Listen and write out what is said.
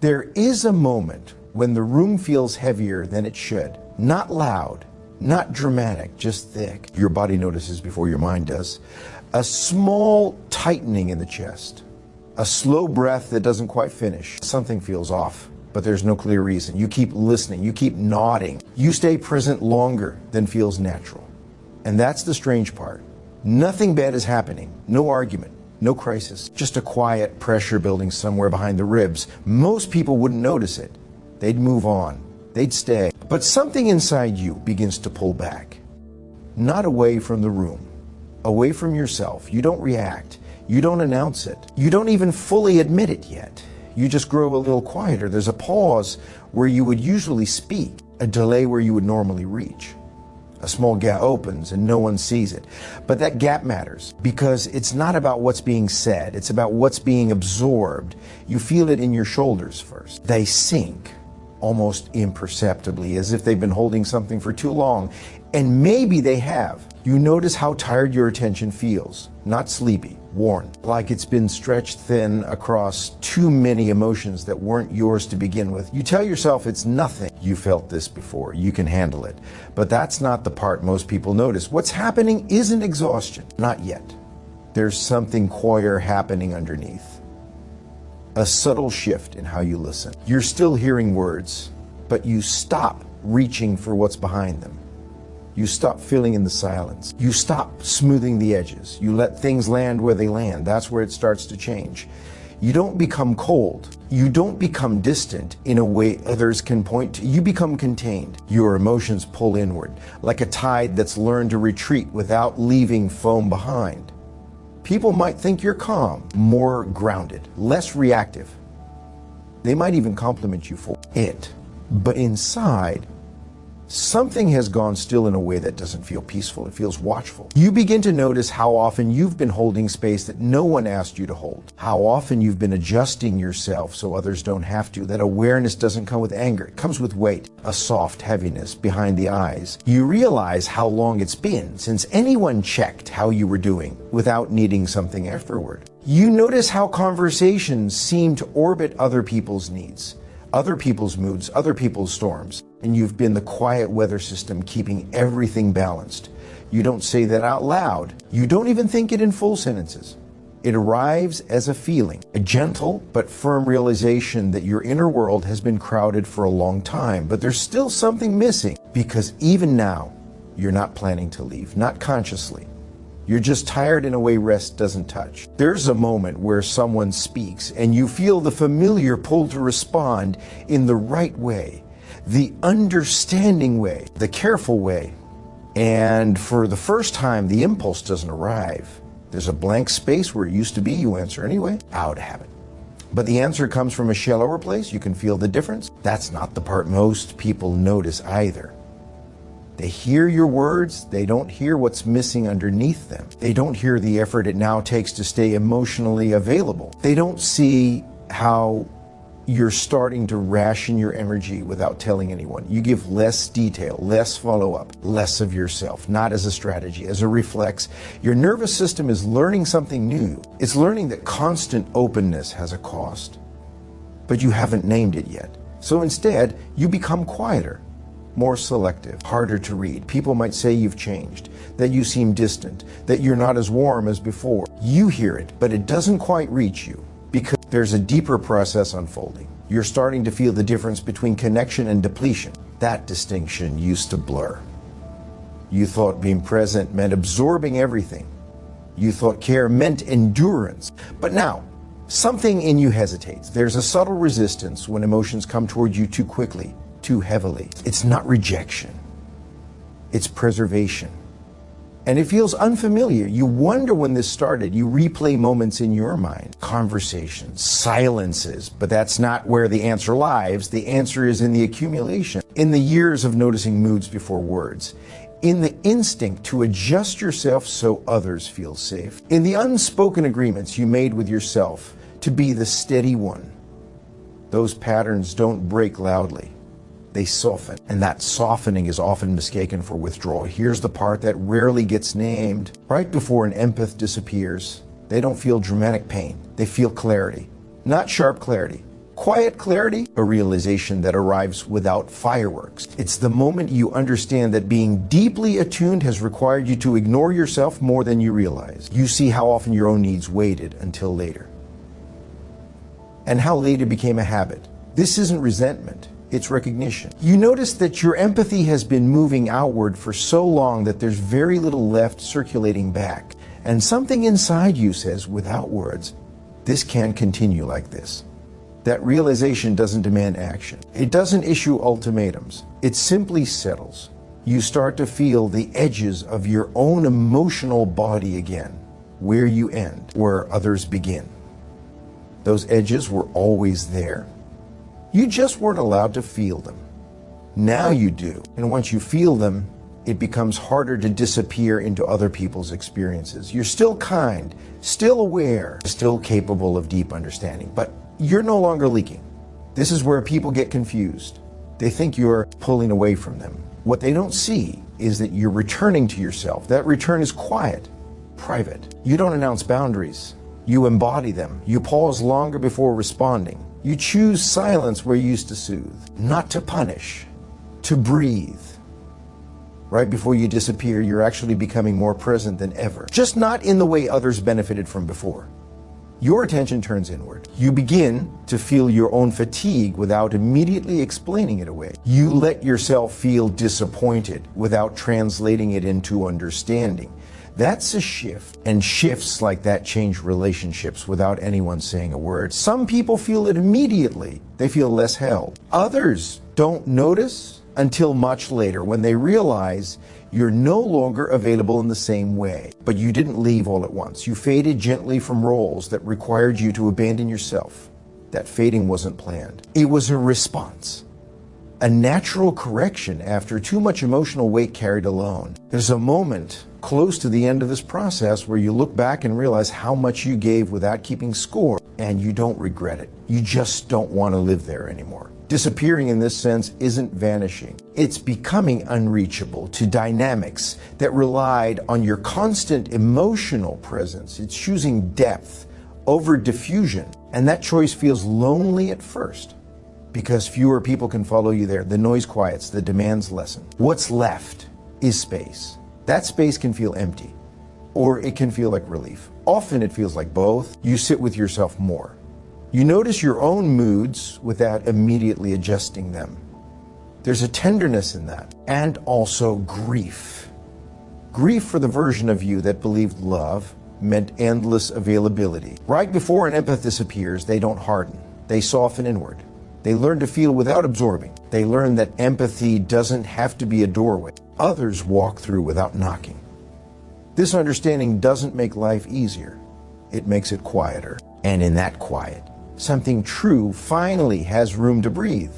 There is a moment when the room feels heavier than it should. Not loud, not dramatic, just thick. Your body notices before your mind does. A small tightening in the chest. A slow breath that doesn't quite finish. Something feels off, but there's no clear reason. You keep listening, you keep nodding. You stay present longer than feels natural. And that's the strange part. Nothing bad is happening. No argument, no crisis. Just a quiet pressure building somewhere behind the ribs. Most people wouldn't notice it. They'd move on. They'd stay. But something inside you begins to pull back. Not away from the room. Away from yourself. You don't react. You don't announce it. You don't even fully admit it yet. You just grow a little quieter. There's a pause where you would usually speak, a delay where you would normally reach. A small gap opens and no one sees it. But that gap matters because it's not about what's being said. It's about what's being absorbed. You feel it in your shoulders first. They sink almost imperceptibly, as if they've been holding something for too long. And maybe they have. You notice how tired your attention feels. Not sleepy, worn, like it's been stretched thin across too many emotions that weren't yours to begin with. You tell yourself it's nothing. You felt this before. You can handle it. But that's not the part most people notice. What's happening isn't exhaustion. Not yet. There's something quieter happening underneath. A subtle shift in how you listen. You're still hearing words, but you stop reaching for what's behind them. You stop filling in the silence. You stop smoothing the edges. You let things land where they land. That's where it starts to change. You don't become cold. You don't become distant in a way others can point to. You become contained. Your emotions pull inward, like a tide that's learned to retreat without leaving foam behind. People might think you're calm, more grounded, less reactive. They might even compliment you for it. But inside, something has gone still in a way that doesn't feel peaceful. It feels watchful. You begin to notice how often you've been holding space that no one asked you to hold. How often you've been adjusting yourself so others don't have to. That awareness doesn't come with anger. It comes with weight, a soft heaviness behind the eyes. You realize how long it's been since anyone checked how you were doing without needing something afterward. You notice how conversations seem to orbit other people's needs, other people's moods, other people's storms. And you've been the quiet weather system keeping everything balanced. You don't say that out loud. You don't even think it in full sentences. It arrives as a feeling, a gentle but firm realization that your inner world has been crowded for a long time, but there's still something missing because even now, you're not planning to leave, not consciously. You're just tired in a way rest doesn't touch. There's a moment where someone speaks and you feel the familiar pull to respond in the right way, the understanding way, the careful way. And for the first time, the impulse doesn't arrive. There's a blank space where it used to be. You answer anyway, out of habit. But the answer comes from a shallower place. You can feel the difference. That's not the part most people notice either. They hear your words, they don't hear what's missing underneath them. They don't hear the effort it now takes to stay emotionally available. They don't see how you're starting to ration your energy without telling anyone. You give less detail, less follow-up, less of yourself, not as a strategy, as a reflex. Your nervous system is learning something new. It's learning that constant openness has a cost, but you haven't named it yet. So instead, you become quieter, more selective, harder to read. People might say you've changed, that you seem distant, that you're not as warm as before. You hear it, but it doesn't quite reach you because there's a deeper process unfolding. You're starting to feel the difference between connection and depletion. That distinction used to blur. You thought being present meant absorbing everything. You thought care meant endurance. But now, something in you hesitates. There's a subtle resistance when emotions come toward you too quickly, too heavily. It's not rejection. It's preservation. And it feels unfamiliar. You wonder when this started. You replay moments in your mind, conversations, silences, but that's not where the answer lies. The answer is in the accumulation, in the years of noticing moods before words, in the instinct to adjust yourself so others feel safe, in the unspoken agreements you made with yourself to be the steady one. Those patterns don't break loudly. They soften, and that softening is often mistaken for withdrawal. Here's the part that rarely gets named. Right before an empath disappears, they don't feel dramatic pain. They feel clarity. Not sharp clarity, Quiet clarity, a realization that arrives without fireworks. It's the moment you understand that being deeply attuned has required you to ignore yourself more than you realize. You see how often your own needs waited until later. And how later became a habit. This isn't resentment, it's recognition. You notice that your empathy has been moving outward for so long that there's very little left circulating back. And something inside you says, without words, this can't continue like this. That realization doesn't demand action. It doesn't issue ultimatums. It simply settles. You start to feel the edges of your own emotional body again, where you end, where others begin. Those edges were always there. You just weren't allowed to feel them. Now you do. And once you feel them, it becomes harder to disappear into other people's experiences. You're still kind, still aware, still capable of deep understanding, but you're no longer leaking. This is where people get confused. They think you're pulling away from them. What they don't see is that you're returning to yourself. That return is quiet, private. You don't announce boundaries. You embody them. You pause longer before responding. You choose silence where you used to soothe, not to punish, to breathe. Right before you disappear, you're actually becoming more present than ever, just not in the way others benefited from before. Your attention turns inward. You begin to feel your own fatigue without immediately explaining it away. You let yourself feel disappointed without translating it into understanding. That's a shift, and shifts like that change relationships without anyone saying a word. Some people feel it immediately. They feel less held. Others don't notice until much later, when they realize you're no longer available in the same way. But you didn't leave all at once. You faded gently from roles that required you to abandon yourself. That fading wasn't planned. It was a response, a natural correction after too much emotional weight carried alone. There's a moment close to the end of this process where you look back and realize how much you gave without keeping score, and you don't regret it. You just don't want to live there anymore. Disappearing in this sense isn't vanishing. It's becoming unreachable to dynamics that relied on your constant emotional presence. It's choosing depth over diffusion, and that choice feels lonely at first because fewer people can follow you there. The noise quiets, the demands lessen. What's left is space. That space can feel empty, or it can feel like relief. Often it feels like both. You sit with yourself more. You notice your own moods without immediately adjusting them. There's a tenderness in that, and also grief. Grief for the version of you that believed love meant endless availability. Right before an empath disappears, they don't harden. They soften inward. They learn to feel without absorbing. They learn that empathy doesn't have to be a doorway. Others walk through without knocking. This understanding doesn't make life easier. It makes it quieter. And in that quiet, something true finally has room to breathe.